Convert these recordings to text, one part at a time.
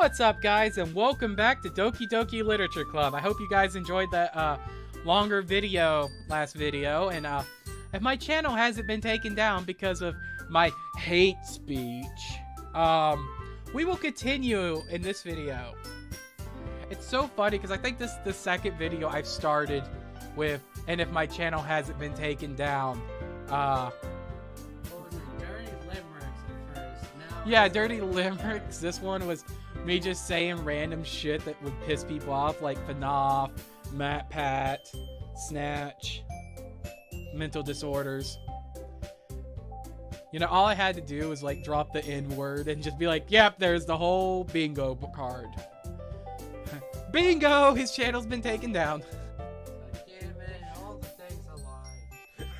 What's up, guys, and welcome back to Doki Doki Literature Club. I hope you guys enjoyed that longer video, last video, and if my channel hasn't been taken down because of my hate speech, we will continue in this video. It's so funny because I think this is the second video I've started with, and if my channel hasn't been taken down. Dirty limericks at first. Now Yeah, dirty limericks. This one was me just saying random shit that would piss people off, like FNAF, Matt Pat, Snatch, mental disorders. You know, all I had to do was like drop the N-word and just be like, yep, there's the whole bingo card. Bingo! His channel's been taken down. damn it, all the things I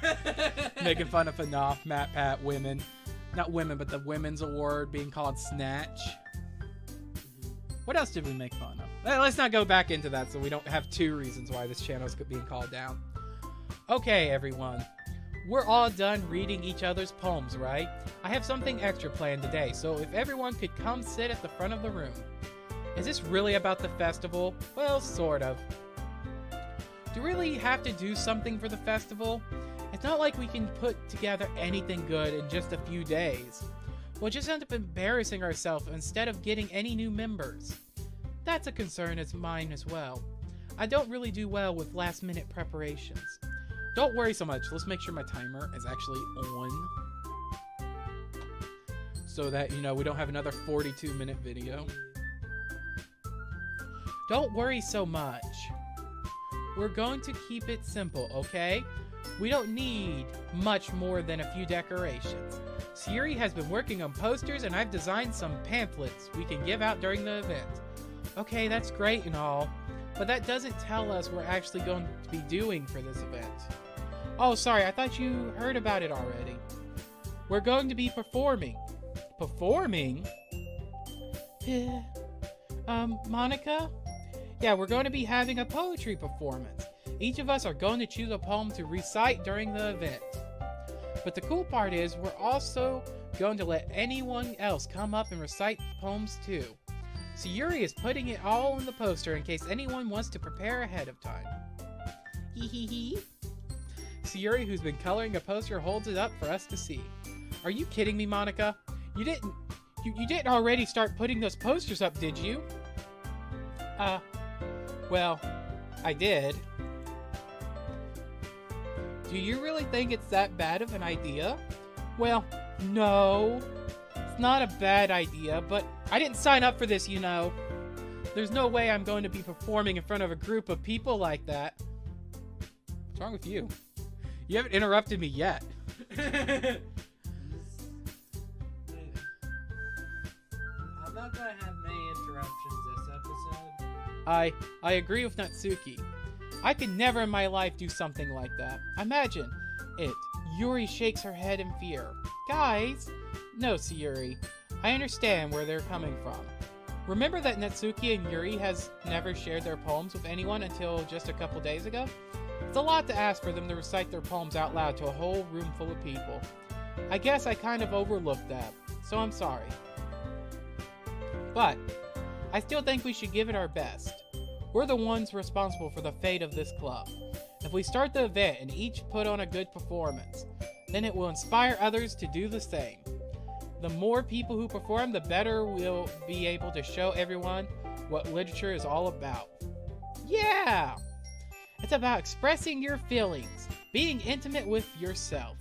lied. Making fun of FNAF, Matt Pat, women. Not women, but the women's award being called Snatch. What else did we make fun of? Let's not go back into that so we don't have two reasons why this channel is being called down. Okay, everyone. We're all done reading each other's poems, right? I have something extra planned today, so if everyone could come sit at the front of the room. Is this really about the festival? Well, sort of. Do we really have to do something for the festival? It's not like we can put together anything good in just a few days. We'll just end up embarrassing ourselves instead of getting any new members. That's a concern of mine as well. I don't really do well with last-minute preparations. Don't worry so much. Let's make sure my timer is actually on. So that, you know, we don't have another 42-minute video. Don't worry so much. We're going to keep it simple, okay? We don't need much more than a few decorations. Sayori has been working on posters and I've designed some pamphlets we can give out during the event. Okay, that's great and all, but that doesn't tell us we're actually going to be doing for this event. Oh, sorry, I thought you heard about it already. We're going to be performing. Performing? Monica? Yeah, we're going to be having a poetry performance. Each of us are going to choose a poem to recite during the event. But the cool part is, we're also going to let anyone else come up and recite poems too. Sayori is putting it all on the poster in case anyone wants to prepare ahead of time. Hee hee hee. Sayori, who's been coloring a poster, holds it up for us to see. Are you kidding me, Monica? You didn't already start putting those posters up, did you? Well, I did. Do you really think it's that bad of an idea? Well, no. It's not a bad idea, but I didn't sign up for this, you know. There's no way I'm going to be performing in front of a group of people like that. What's wrong with you? You haven't interrupted me yet. I'm not gonna have many interruptions this episode. I agree with Natsuki. I could never in my life do something like that. Imagine it. Yuri shakes her head in fear. Guys! No, Sayori. I understand where they're coming from. Remember that Natsuki and Yuri has never shared their poems with anyone until just a couple days ago? It's a lot to ask for them to recite their poems out loud to a whole room full of people. I guess I kind of overlooked that, so I'm sorry. But I still think we should give it our best. We're the ones responsible for the fate of this club. If we start the event and each put on a good performance, then it will inspire others to do the same. The more people who perform, the better we'll be able to show everyone what literature is all about. Yeah! It's about expressing your feelings, being intimate with yourself.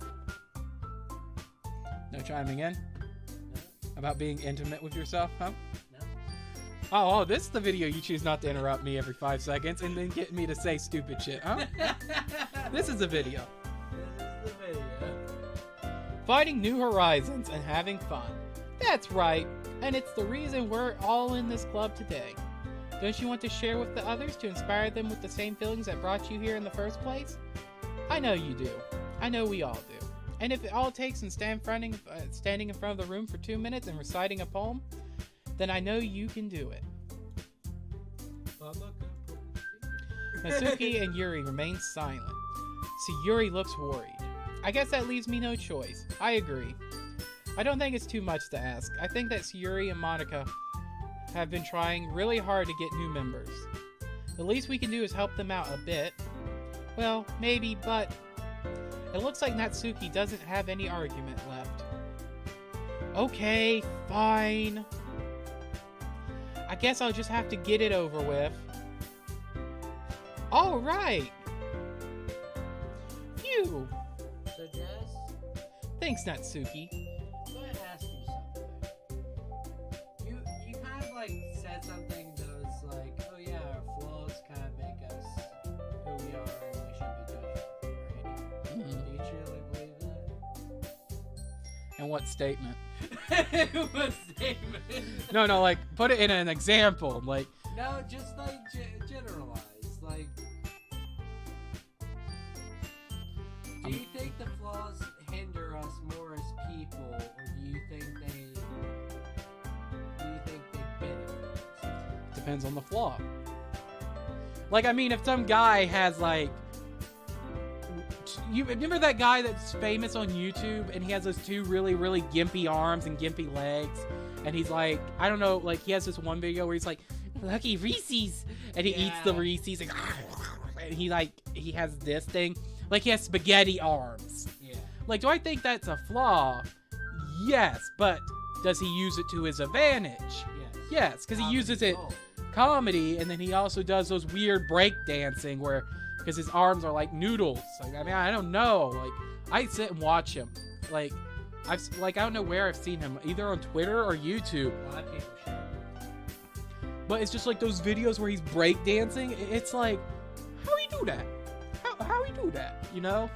No chiming in? No. About being intimate with yourself, huh? No. Oh, this is the video you choose not to interrupt me every 5 seconds and then get me to say stupid shit, huh? This is the video. This is the video. Finding new horizons and having fun. That's right, and it's the reason we're all in this club today. Don't you want to share with the others to inspire them with the same feelings that brought you here in the first place? I know you do. I know we all do. And if it all takes and standing in front of the room for 2 minutes and reciting a poem, then I know you can do it. Natsuki and Yuri remain silent. Sayori looks worried. I guess that leaves me no choice. I agree. I don't think it's too much to ask. I think that Sayori and Monica have been trying really hard to get new members. The least we can do is help them out a bit. Well, maybe, but it looks like Natsuki doesn't have any argument left. Okay, fine. I guess I'll just have to get it over with. Alright! Phew! So, Jess, Thanks, Natsuki. I'm going to ask you something. You kind of like said something that was like, oh yeah, our flaws kind of make us who we are and we should be judged, right? Do you truly believe that? And what statement? What statement? No, like, put it in an example. Like, No, just like generalize. Like, do you think the flaws hinder us more as people, or do you think they benefit us? depends on the flaw. Like, I mean, if some guy has, like... You remember that guy that's famous on YouTube, and he has those two really, really gimpy arms and gimpy legs? And he's like, I don't know, like, he has this one video where he's like, Lucky Reese's! And he eats the Reese's, and he has this thing. Like, he has spaghetti arms. Yeah. Like, do I think that's a flaw? Yes, but does he use it to his advantage? Yes, because he uses it comedy, and then he also does those weird break dancing where, because his arms are like noodles. Like, I mean, I don't know. Like, I sit and watch him. Like, I don't know where I've seen him, either on Twitter or YouTube. A lot of people share. But it's just like those videos where he's break dancing. It's like, how he do that? How he do that? You know?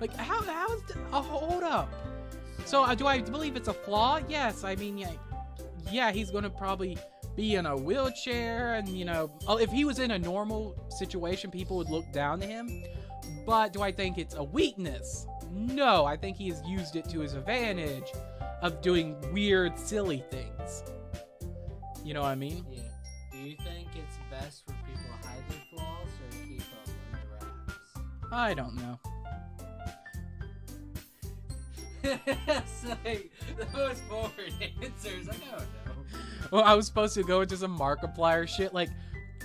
Like, how is hold up? So do I believe it's a flaw? Yes. I mean, yeah, he's gonna probably be in a wheelchair, and you know, if he was in a normal situation, people would look down to him. But do I think it's a weakness? No, I think he has used it to his advantage of doing weird, silly things. You know what I mean? Yeah. Do you think it's best for people to hide their flaws or keep them under wraps? I don't know. It's like the most boring answers. I don't know. Well, I was supposed to go into some Markiplier shit, like,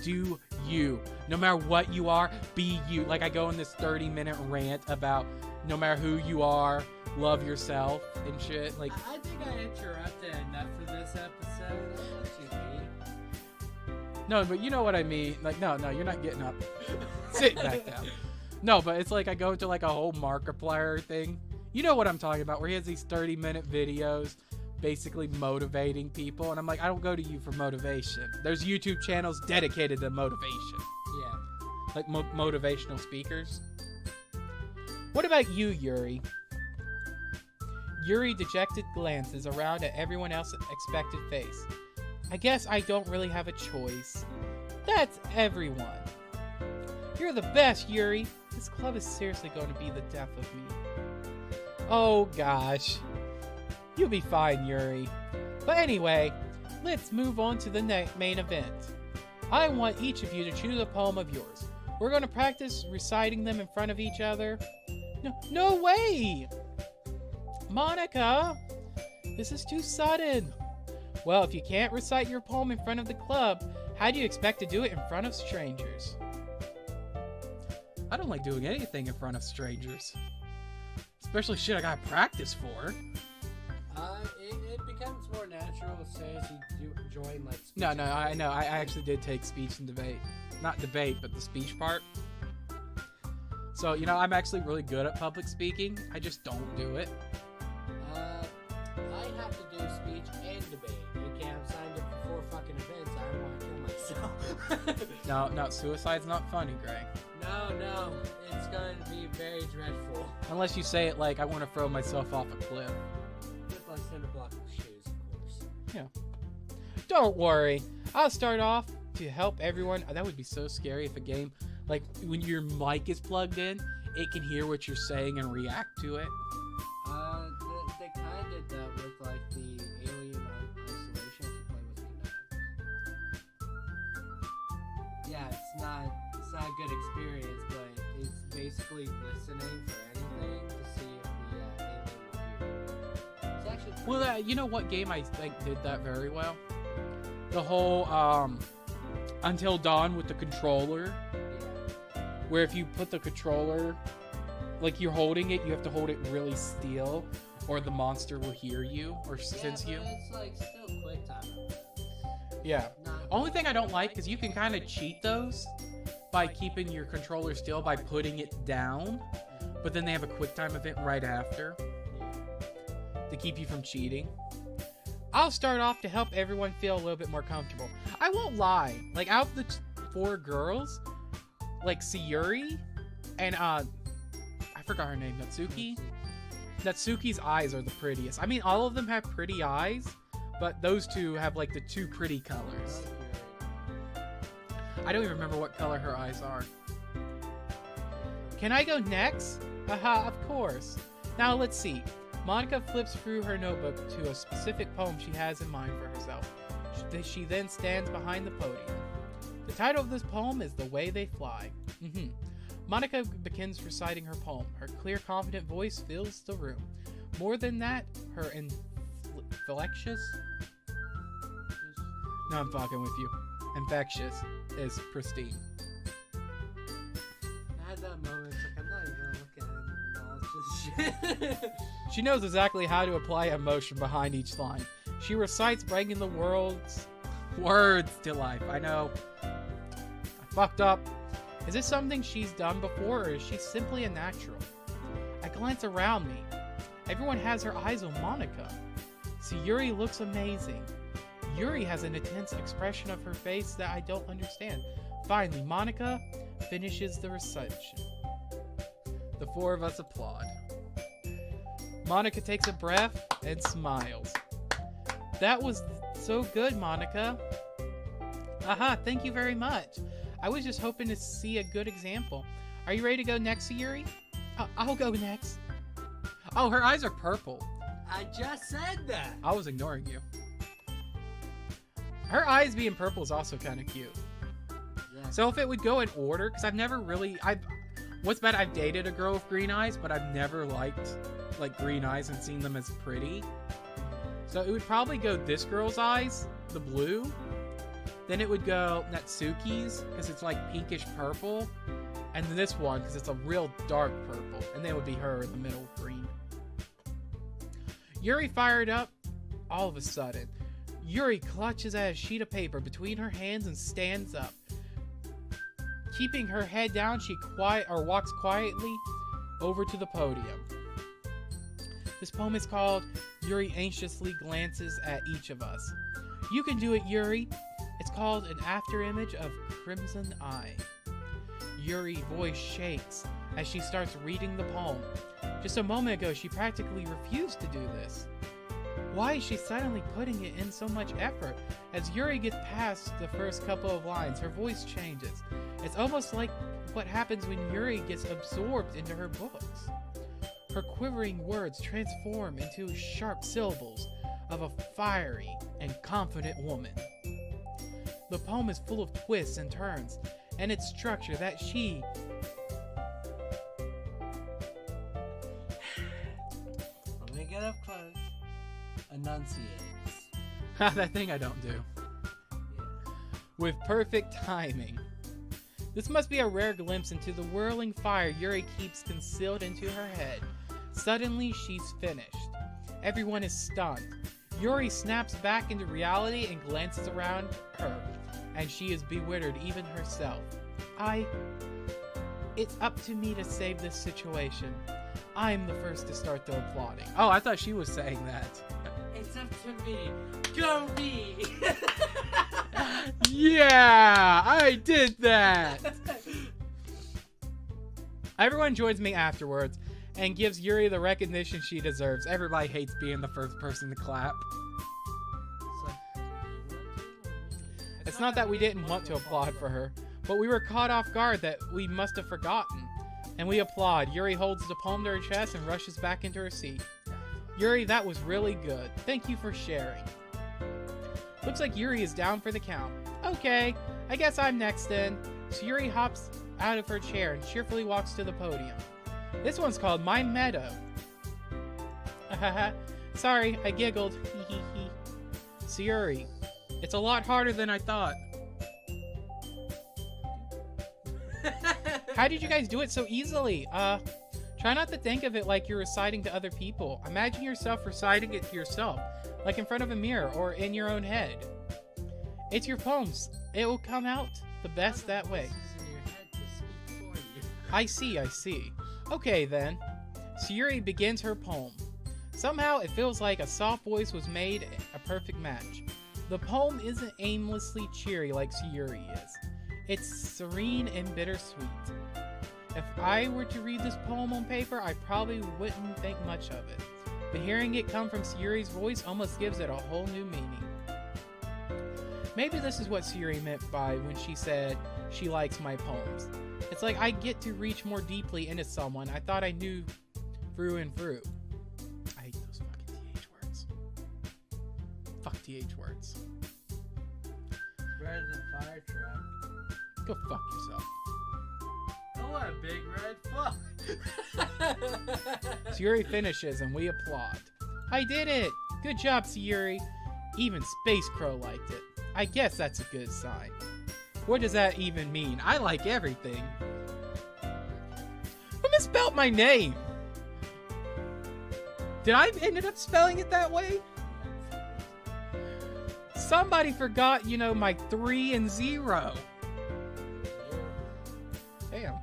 do you. No matter what you are, be you. Like, I go in this 30-minute rant about no matter who you are, love yourself and shit. Like, I think I interrupted enough for this episode. I'll let you be. no, but you know what I mean. Like, no, you're not getting up. Sit back down. No, but it's like I go into like a whole Markiplier thing. You know what I'm talking about, where he has these 30-minute videos basically motivating people, and I'm like, I don't go to you for motivation. There's YouTube channels dedicated to motivation. Yeah. Like motivational speakers. What about you, Yuri? Yuri dejected glances around at everyone else's expected face. I guess I don't really have a choice. That's everyone. You're the best, Yuri. This club is seriously going to be the death of me. Oh gosh. You'll be fine, Yuri. But anyway, let's move on to the main event. I want each of you to choose a poem of yours. We're going to practice reciting them in front of each other. No way! Monica! This is too sudden. Well, if you can't recite your poem in front of the club, how do you expect to do it in front of strangers? I don't like doing anything in front of strangers. Especially shit I gotta practice for. It becomes more natural as soon as you join like. No, I know. I actually did take speech and debate. Not debate, but the speech part. So, you know, I'm actually really good at public speaking. I just don't do it. I have to do speech and debate. Okay, I'm signed up for 4 fucking events. I don't want to kill myself. No, suicide's not funny, Greg. No, it's going to be very dreadful. Unless you say it like, I want to throw myself off a cliff. With like cinder block shoes, of course. Yeah. Don't worry. I'll start off to help everyone. That would be so scary if a game, like, when your mic is plugged in, it can hear what you're saying and react to it. They kind of did that with like the Alien Isolation if you play with Kinect. Yeah, it's not a good experience, but it's basically listening for anything to see if the alien will hear. It's actually Well, you know what game I think did that very well? the whole Until Dawn with the controller, where if you put the controller, like you're holding it, you have to hold it really still, or the monster will hear you or sense you. It's like still quick time. Yeah. Only thing I don't like is you can kind of cheat those by keeping your controller still by putting it down, but then they have a quick time event right after to keep you from cheating. I'll start off to help everyone feel a little bit more comfortable. I won't lie. Like, out of the 4 girls, like Sayori and I forgot her name, Natsuki. Natsuki's eyes are the prettiest. I mean, all of them have pretty eyes, but those 2 have like the 2 pretty colors. I don't even remember what color her eyes are. Can I go next? Haha, of course. Now let's see. Monica flips through her notebook to a specific poem she has in mind for herself. She then stands behind the podium. The title of this poem is The Way They Fly. Monica begins reciting her poem. Her clear, confident voice fills the room. More than that, her infectious... No, I'm fucking with you. Infectious is pristine. I had that moment, it's like, I'm not even looking at it. No, it's just She knows exactly how to apply emotion behind each line. She recites, bringing the world's words to life. I know. I fucked up. Is this something she's done before, or is she simply a natural? I glance around me. Everyone has her eyes on Monica. Sayori looks amazing. Yuri has an intense expression of her face that I don't understand. Finally, Monica finishes the recitation. The 4 of us applaud. Monica takes a breath and smiles. That was so good, Monica. Aha, thank you very much. I was just hoping to see a good example. Are you ready to go next, Yuri? I'll go next. Oh, her eyes are purple. I just said that. I was ignoring you. Her eyes being purple is also kind of cute. Yeah. So if it would go in order, because I've never really... What's bad, I've dated a girl with green eyes, but I've never liked like green eyes and seen them as pretty. So it would probably go this girl's eyes, the blue. Then it would go Natsuki's, because it's like pinkish purple. And then this one, because it's a real dark purple. And then it would be her in the middle, green. Yuri fired up all of a sudden. Yuri clutches at a sheet of paper between her hands and stands up. Keeping her head down, she walks quietly over to the podium. This poem is called Yuri Anxiously Glances at Each of Us. You can do it, Yuri. It's called An Afterimage of Crimson Eye. Yuri's voice shakes as she starts reading the poem. Just a moment ago, she practically refused to do this. Why is she suddenly putting it in so much effort? As Yuri gets past the first couple of lines, her voice changes. It's almost like what happens when Yuri gets absorbed into her books. Her quivering words transform into sharp syllables of a fiery and confident woman. The poem is full of twists and turns, and its structure that she... Let me get up close. Enunciates. that thing I don't do. Yeah. With perfect timing. This must be a rare glimpse into the whirling fire Yuri keeps concealed into her head. Suddenly, she's finished. Everyone is stunned. Yuri snaps back into reality and glances around her, and she is bewildered even herself. It's up to me to save this situation. I'm the first to start the applauding. Oh, I thought she was saying that. It's up to me. Go me! Yeah, I did that! Everyone joins me afterwards and gives Yuri the recognition she deserves. Everybody hates being the first person to clap. It's not that we didn't want to applaud for her, but we were caught off guard that we must have forgotten. And we applaud. Yuri holds the poem to her chest and rushes back into her seat. Yuri, that was really good. Thank you for sharing. Looks like Yuri is down for the count. Okay, I guess I'm next then. So Yuri hops out of her chair and cheerfully walks to the podium. This one's called My Meadow. Sorry, I giggled. So Yuri, It's a lot harder than I thought. How did you guys do it so easily? Try not to think of it like you're reciting to other people. Imagine yourself reciting it to yourself, like in front of a mirror or in your own head. It's your poems. It will come out the best that way. In your head to speak for you. I see. Okay then. Sayori begins her poem. Somehow it feels like a soft voice was made a perfect match. The poem isn't aimlessly cheery like Sayori is. It's serene and bittersweet. If I were to read this poem on paper, I probably wouldn't think much of it. But hearing it come from Sayori's voice almost gives it a whole new meaning. Maybe this is what Sayori meant by when she said she likes my poems. It's like I get to reach more deeply into someone I thought I knew through and through. I hate those fucking TH words. Fuck TH words. Red than fire truck. Go fuck yourself. Oh, what a big red fuck. Sayori finishes and we applaud. I did it! Good job, Sayori. Even Space Crow liked it. I guess that's a good sign. What does that even mean? I like everything. Who misspelled my name? Did I ended up spelling it that way? Somebody forgot, my 3 and 0. Damn.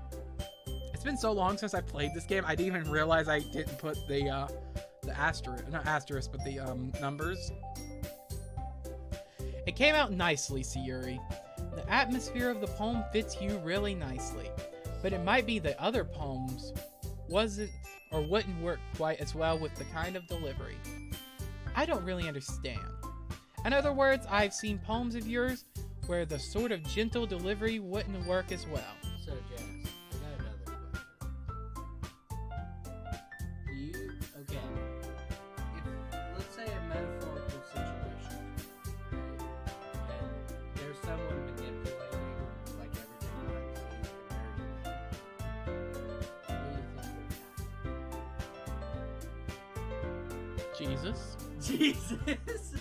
It's been so long since I played this game, I didn't even realize I didn't put the asterisk, not asterisk, but the numbers. It came out nicely, Sayori. The atmosphere of the poem fits you really nicely, but it might be the other poems wouldn't work quite as well with the kind of delivery. I don't really understand. In other words, I've seen poems of yours where the sort of gentle delivery wouldn't work as well. So, Jess, I got another question. Okay, if, let's say a metaphorical situation, right? And there's someone manipulating, like, everything behind the scenes, what do you think would happen? Jesus? Jesus!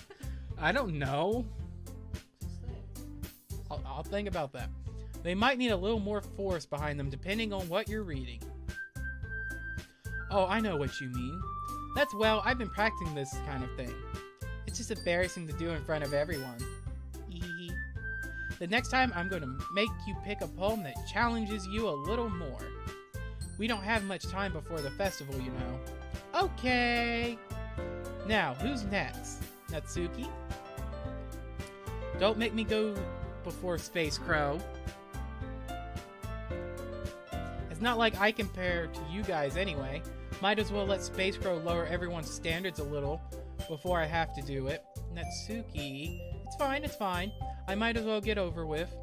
I don't know. I'll think about that. They might need a little more force behind them depending on what you're reading. Oh, I know what you mean. I've been practicing this kind of thing. It's just embarrassing to do in front of everyone. The next time I'm going to make you pick a poem that challenges you a little more. We don't have much time before the festival, you know. Okay. Now, who's next? Natsuki? Don't make me go before Space Crow. It's not like I compare to you guys anyway. Might as well let Space Crow lower everyone's standards a little before I have to do it. Natsuki, it's fine. I might as well get over with.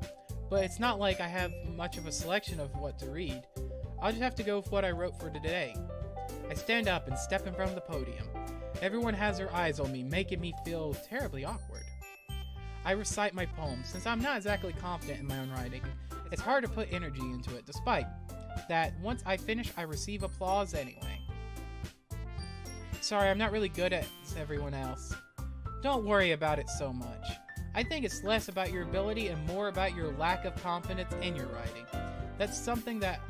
But it's not like I have much of a selection of what to read. I'll just have to go with what I wrote for today. I stand up and step in front of the podium. Everyone has their eyes on me, making me feel terribly awkward. I recite my poem. Since I'm not exactly confident in my own writing, it's hard to put energy into it, despite that once I finish, I receive applause anyway. Sorry, I'm not really good at everyone else. Don't worry about it so much. I think it's less about your ability and more about your lack of confidence in your writing. That's something that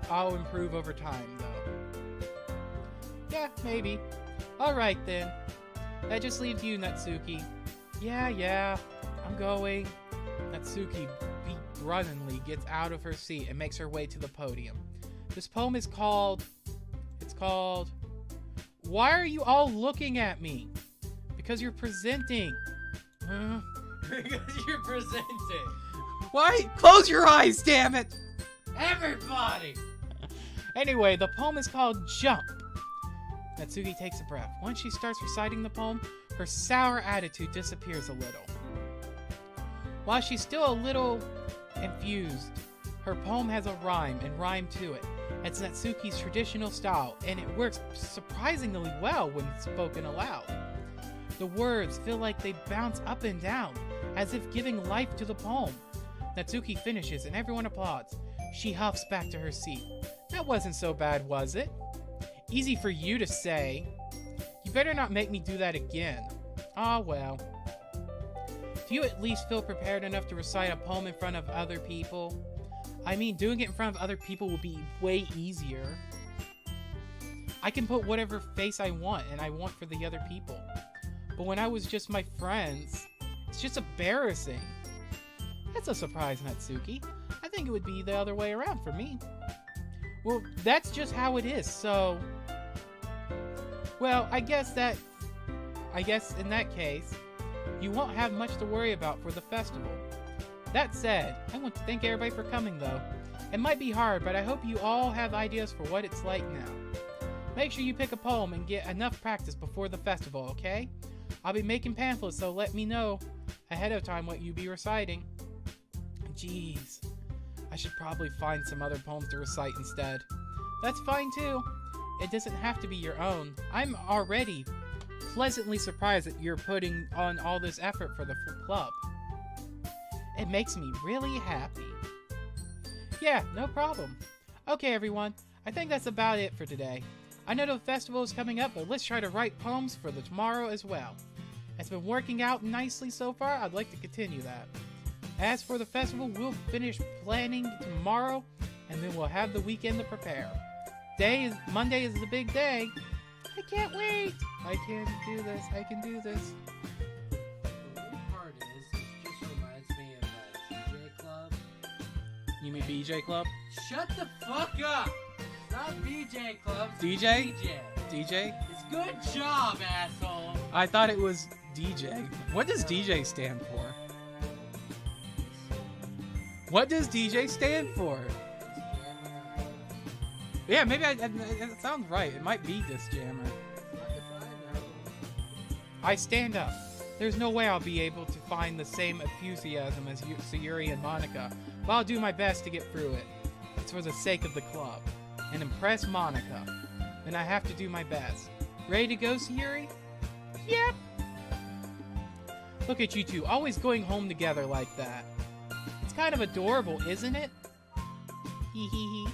I'll improve over time, though. Yeah, maybe. Alright then. That just leaves you, Natsuki. Yeah, I'm going. Natsuki begrudgingly gets out of her seat and makes her way to the podium. This poem is called... Why are you all looking at me? Because you're presenting. Because you're presenting. Why? Close your eyes, damn it! Everybody! Anyway, the poem is called Jump. Natsuki takes a breath. Once she starts reciting the poem, her sour attitude disappears a little. While she's still a little infused, her poem has a rhyme and rhyme to it. It's Natsuki's traditional style, and it works surprisingly well when spoken aloud. The words feel like they bounce up and down, as if giving life to the poem. Natsuki finishes and everyone applauds. She huffs back to her seat. That wasn't so bad, was it? Easy for you to say. You better not make me do that again. Ah, well. do you at least feel prepared enough to recite a poem in front of other people? I mean, doing it in front of other people will be way easier. I can put whatever face I want and I want for the other people. But when I was just my friends, it's just embarrassing. That's a surprise, Natsuki. I think it would be the other way around for me. Well, that's just how it is, so... Well, I guess in that case, you won't have much to worry about for the festival. That said, I want to thank everybody for coming, though. It might be hard, but I hope you all have ideas for what it's like now. Make sure you pick a poem and get enough practice before the festival, okay? I'll be making pamphlets, so let me know ahead of time what you be reciting. Jeez, I should probably find some other poems to recite instead. That's fine too. It doesn't have to be your own. I'm already pleasantly surprised that you're putting on all this effort for the club. It makes me really happy. Yeah, no problem. Okay, everyone. I think that's about it for today. I know the festival is coming up, but let's try to write poems for the tomorrow as well. It's been working out nicely so far. I'd like to continue that. As for the festival, we'll finish planning tomorrow, and then we'll have the weekend to prepare. Monday is the big day. I can't wait. I can do this. I can do this. The weird part is, it just reminds me of DJ Club. You mean BJ Club? Shut the fuck up! It's not BJ Club. It's DJ? DJ. DJ? It's good job, asshole. I thought it was DJ. What does DJ stand for? What does DJ stand for? Yeah, maybe it sounds right. It might be Disc Jammer. I stand up. There's no way I'll be able to find the same enthusiasm as Sayori and Monica, but I'll do my best to get through it. It's for the sake of the club. And impress Monica. Then I have to do my best. Ready to go, Sayori? Yep. Look at you two, always going home together like that. It's kind of adorable, isn't it? Hee hee hee.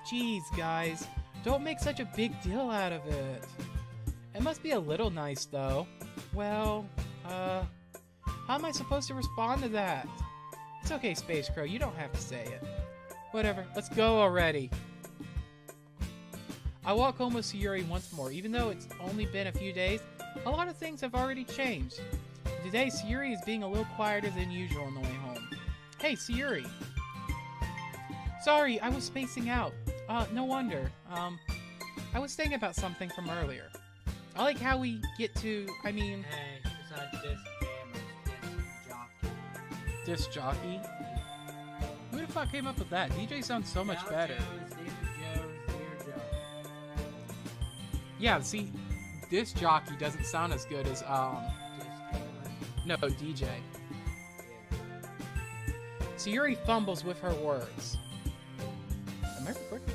Jeez, guys, don't make such a big deal out of it. It must be a little nice, though. Well, how am I supposed to respond to that? It's okay, Space Crow, you don't have to say it. Whatever, let's go already. I walk home with Sayori once more. Even though it's only been a few days, a lot of things have already changed. Today, Sayori is being a little quieter than usual on the way home. Hey, Sayori. Sorry, I was spacing out. No wonder. I was thinking about something from earlier. I like how we get to, Hey, it's not Disc Jammer, it's Jockey. Disc Jockey? Who the fuck came up with that? DJ sounds so much better. Yeah, see, Disc Jockey doesn't sound as good as, no, DJ. Sayori fumbles with her words. Am I recording?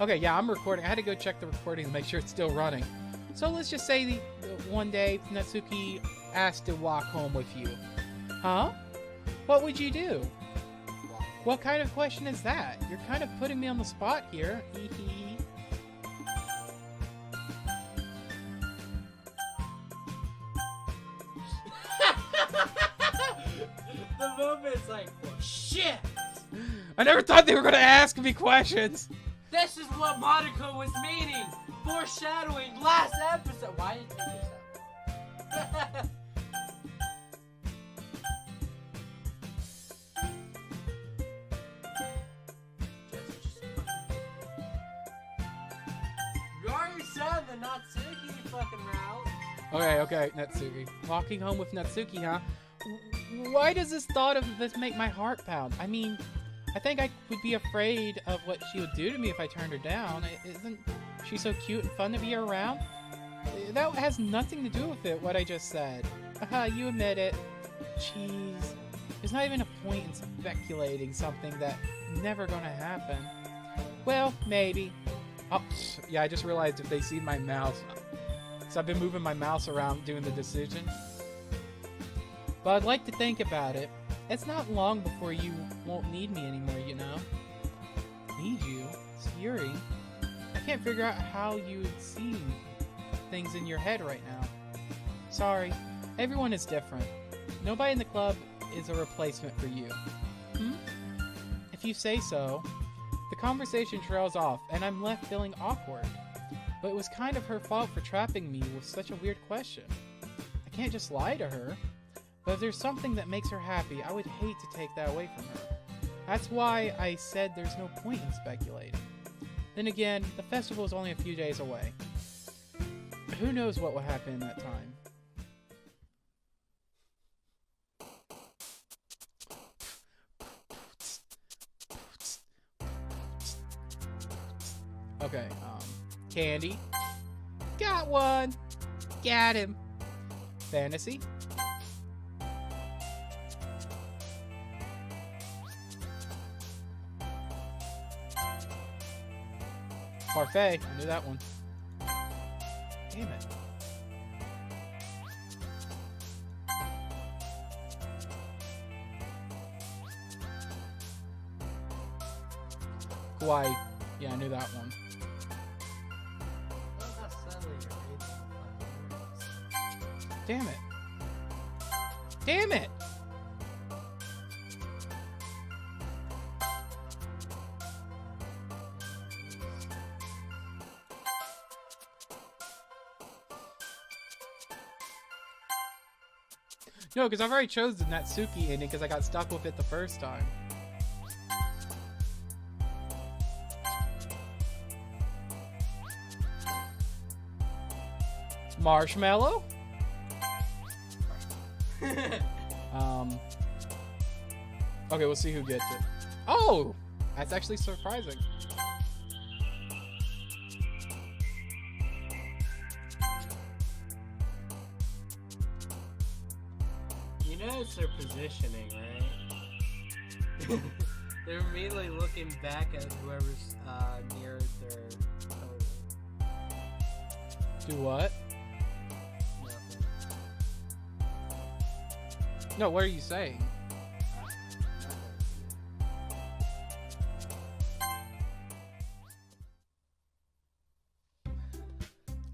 Okay, yeah, I'm recording. I had to go check the recording to make sure it's still running. So let's just say one day Natsuki asked to walk home with you. Huh? What would you do? What kind of question is that? You're kind of putting me on the spot here. Hee hee. The movement's like, well, shit! I never thought they were going to ask me questions. This is what Monica was meaning! Foreshadowing last episode! Why did you take this out? You already said the Natsuki fucking route. Okay, Natsuki. Walking home with Natsuki, huh? Why does this thought of this make my heart pound? I mean, I think I would be afraid of what she would do to me if I turned her down. Isn't she so cute and fun to be around? That has nothing to do with it, what I just said. You admit it. Jeez. There's not even a point in speculating something that's never gonna happen. Well, maybe. Oh, yeah, I just realized if they see my mouse. So I've been moving my mouse around doing the decision. But I'd like to think about it. It's not long before you won't need me anymore, you know? Need you? Sayori? I can't figure out how you would see things in your head right now. Sorry. Everyone is different. Nobody in the club is a replacement for you. Hmm? If you say so. The conversation trails off, and I'm left feeling awkward. But it was kind of her fault for trapping me with such a weird question. I can't just lie to her. But if there's something that makes her happy, I would hate to take that away from her. That's why I said there's no point in speculating. Then again, the festival is only a few days away. Who knows what will happen in that time? Okay, candy. Got one. Got him. Fantasy. Parfait. I knew that one. Damn it. Kawaii. Yeah, I knew that one. Damn it. Damn it! No, because I've already chosen Natsuki ending because I got stuck with it the first time. Marshmallow? Okay, we'll see who gets it. Oh! That's actually surprising. You know it's their positioning, right? They're immediately looking back at whoever's near their total. Do what? Nothing. No, what are you saying?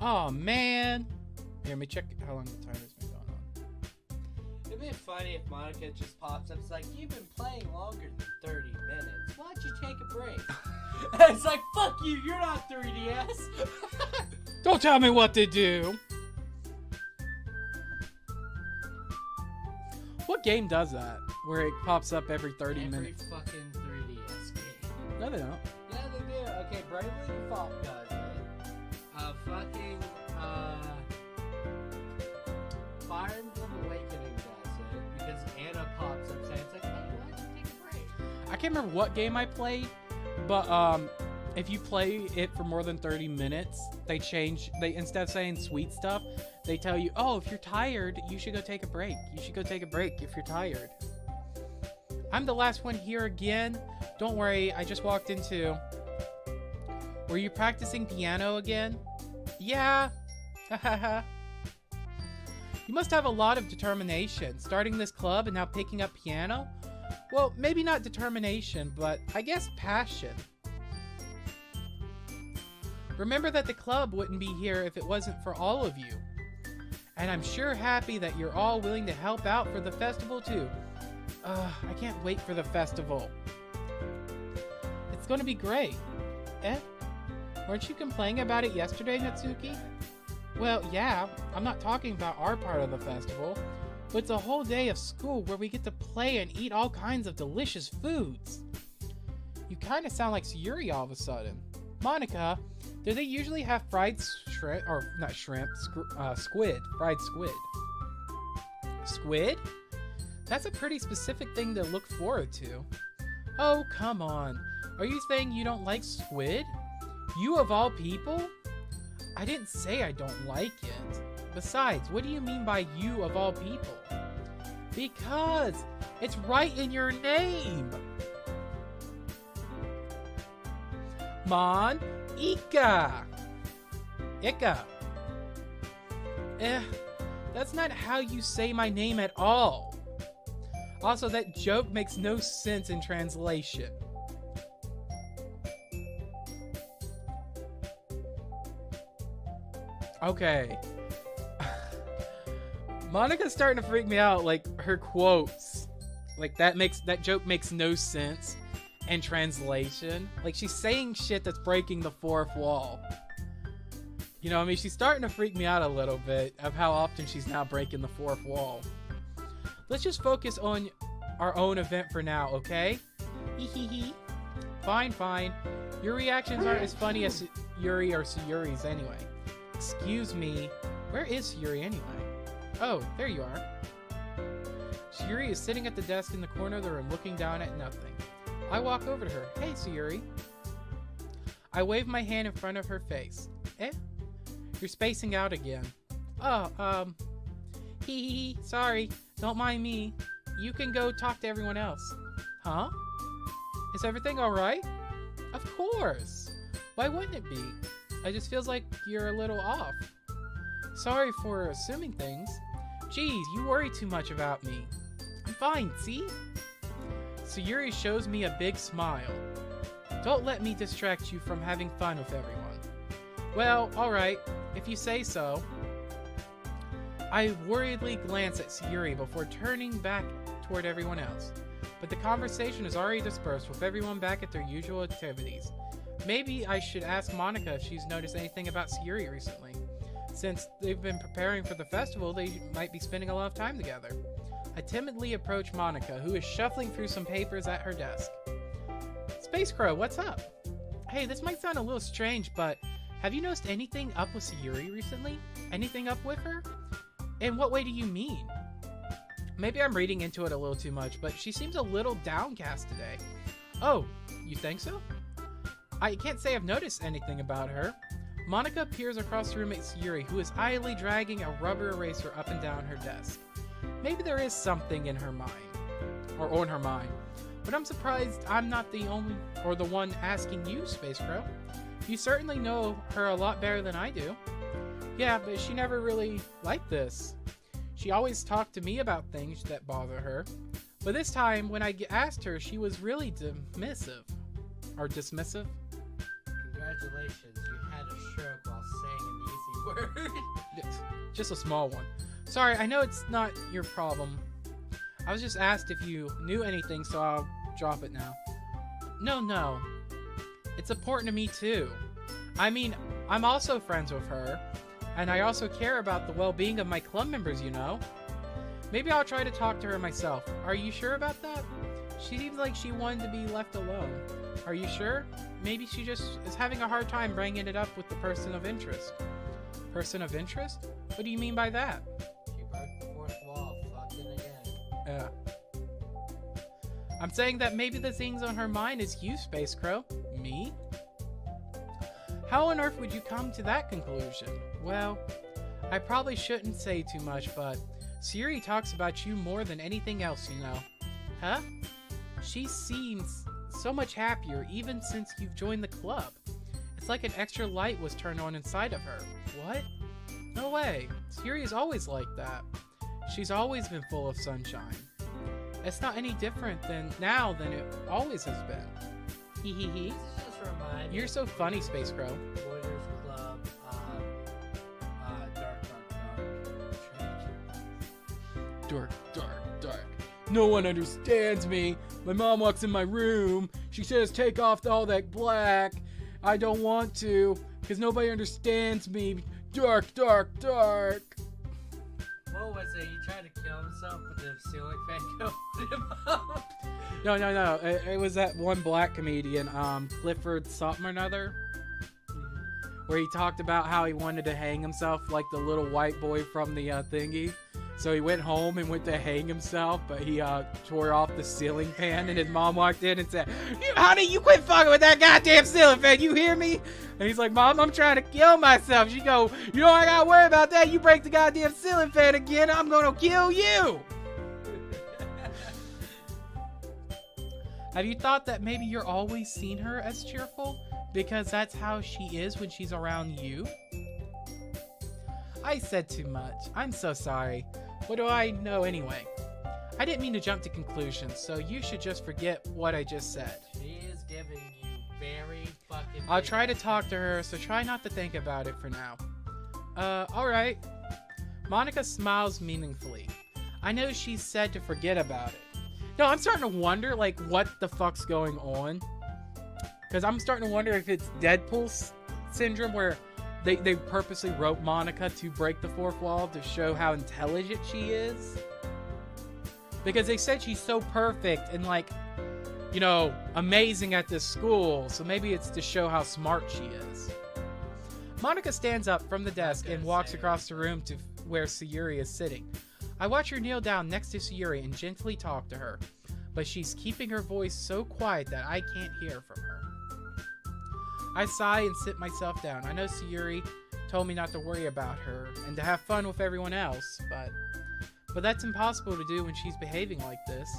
Oh man! Here, let me check how long the timer's been going on. It'd be funny if Monica just pops up. It's like, you've been playing longer than 30 minutes. Why don't you take a break? It's like, fuck you, you're not 3DS. Don't tell me what to do! What game does that? Where it pops up every 30 minutes? Every fucking 3DS game. No, they don't. Yeah, they do. Okay, Bravely Default does it. Fucking, Fire Emblem Awakening does it. Because Anna pops up saying, it's like, hey, why don't you take a break? I can't remember what game I played, but if you play it for more than 30 minutes, they instead of saying sweet stuff, they tell you, oh, if you're tired, you should go take a break. You should go take a break if you're tired. I'm the last one here again. Don't worry, I just walked into... Were you practicing piano again? Yeah. You must have a lot of determination, starting this club and now picking up piano. Well, maybe not determination, but I guess passion. Remember that the club wouldn't be here if it wasn't for all of you. And I'm sure happy that you're all willing to help out for the festival too. I can't wait for the festival. It's gonna be great. Eh? Weren't you complaining about it yesterday, Natsuki? Well, yeah, I'm not talking about our part of the festival, but it's a whole day of school where we get to play and eat all kinds of delicious foods. You kind of sound like Sayori all of a sudden. Monica, do they usually have fried shrimp, or not shrimp, squid, fried squid? Squid? That's a pretty specific thing to look forward to. Oh, come on. Are you saying you don't like squid? You of all people? I didn't say I don't like it. Besides, what do you mean by you of all people? Because it's right in your name. Mon Ika. Ika. That's not how you say my name at all. Also, that joke makes no sense in translation. Okay. Monica's starting to freak me out. Like, her quotes. Like, that joke makes no sense in translation. Like, she's saying shit that's breaking the fourth wall. You know, I mean, she's starting to freak me out a little bit of how often she's now breaking the fourth wall. Let's just focus on our own event for now, okay? Hee. Fine. Your reactions aren't as funny as Yuri or Sayori's anyway. Excuse me, where is Sayori anyway? Oh, there you are. Sayori is sitting at the desk in the corner of the room looking down at nothing. I walk over to her. Hey, Sayori. I wave my hand in front of her face. Eh? You're spacing out again. Oh, hee. Sorry. Don't mind me. You can go talk to everyone else. Huh? Is everything alright? Of course. Why wouldn't it be? It just feels like you're a little off. Sorry for assuming things. Geez, you worry too much about me. I'm fine, see? Sayori shows me a big smile. Don't let me distract you from having fun with everyone. Well, alright, if you say so. I worriedly glance at Sayori before turning back toward everyone else. But the conversation is already dispersed with everyone back at their usual activities. Maybe I should ask Monica if she's noticed anything about Sayori recently. Since they've been preparing for the festival, they might be spending a lot of time together. I timidly approach Monica, who is shuffling through some papers at her desk. Space Crow, what's up? Hey, this might sound a little strange, but have you noticed anything up with Sayori recently? Anything up with her? In what way do you mean? Maybe I'm reading into it a little too much, but she seems a little downcast today. Oh, you think so? I can't say I've noticed anything about her. Monica peers across the room at Sayori, who is idly dragging a rubber eraser up and down her desk. Maybe there is something in her mind, or on her mind, but I'm surprised I'm not the only, or the one asking you, Space Crow. You certainly know her a lot better than I do. Yeah, but she never really liked this. She always talked to me about things that bother her, but this time when I asked her, she was really dismissive. Or dismissive? Congratulations, you had a stroke while saying an easy word. Just a small one. Sorry, I know it's not your problem. I was just asked if you knew anything, so I'll drop it now. No. It's important to me too. I mean, I'm also friends with her, and I also care about the well-being of my club members, you know? Maybe I'll try to talk to her myself. Are you sure about that? She seems like she wanted to be left alone. Are you sure? Maybe she just is having a hard time bringing it up with the person of interest. Person of interest? What do you mean by that? She broke the fourth wall, fucking again. Yeah. I'm saying that maybe the things on her mind is you, Space Crow. Me? How on earth would you come to that conclusion? Well, I probably shouldn't say too much, but Sayori talks about you more than anything else, you know. Huh? She seems so much happier even since you've joined the club. It's like an extra light was turned on inside of her. What? No way. Sayori is always like that. She's always been full of sunshine. It's not any different than it always has been. Hee. This just reminds me. You're so funny, Space Crow. Warriors Club, Dark. No one understands me. My mom walks in my room. She says, take off all that black. I don't want to, because nobody understands me. Dark. What was it? He tried to kill himself, but the ceiling fan killed him. No. It was that one black comedian, Clifford something or another, where he talked about how he wanted to hang himself like the little white boy from the thingy. So he went home and went to hang himself, but he tore off the ceiling fan, and his mom walked in and said, honey, you quit fucking with that goddamn ceiling fan, you hear me? And he's like, Mom, I'm trying to kill myself. She go, you don't gotta worry about that. You break the goddamn ceiling fan again, I'm gonna kill you. Have you thought that maybe you're always seen her as cheerful? Because that's how she is when she's around you? I said too much. I'm so sorry. What do I know anyway? I didn't mean to jump to conclusions, so you should just forget what I just said. She is giving you very fucking... I'll try to talk to her, so try not to think about it for now. Alright. Monica smiles meaningfully. I know she said to forget about it. No, I'm starting to wonder, like, what the fuck's going on. Because I'm starting to wonder if it's Deadpool syndrome, where they purposely wrote Monica to break the fourth wall to show how intelligent she is. Because they said she's so perfect and, like, you know, amazing at this school. So maybe it's to show how smart she is. Monica stands up from the desk and walks across the room to where Sayori is sitting. I watch her kneel down next to Sayori and gently talk to her, but she's keeping her voice so quiet that I can't hear from her. I sigh and sit myself down. I know Sayori told me not to worry about her and to have fun with everyone else, but that's impossible to do when she's behaving like this.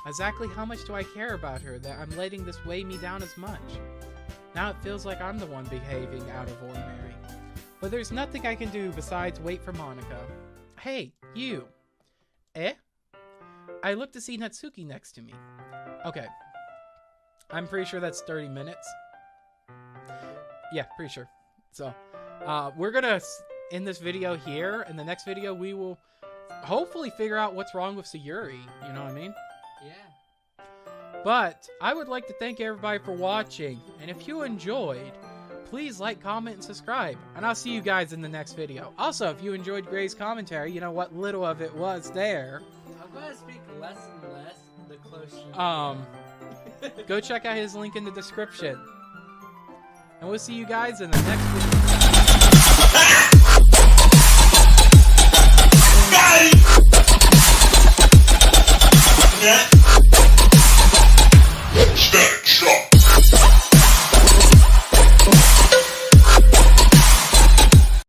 Exactly how much do I care about her that I'm letting this weigh me down as much? Now it feels like I'm the one behaving out of ordinary. But there's nothing I can do besides wait for Monica. Hey, you. Eh? I look to see Natsuki next to me. Okay. I'm pretty sure that's 30 minutes. Yeah, pretty sure. So, we're gonna end this video here. In the next video, we will hopefully figure out what's wrong with Sayori. You know what I mean? Yeah. But I would like to thank everybody for watching. And if you enjoyed, please like, comment, and subscribe. And I'll see you guys in the next video. Also, if you enjoyed Gray's commentary, you know what little of it was there. I'm gonna speak less and less the closer you get. Go check out his link in the description. And we'll see you guys in the next video. Yeah.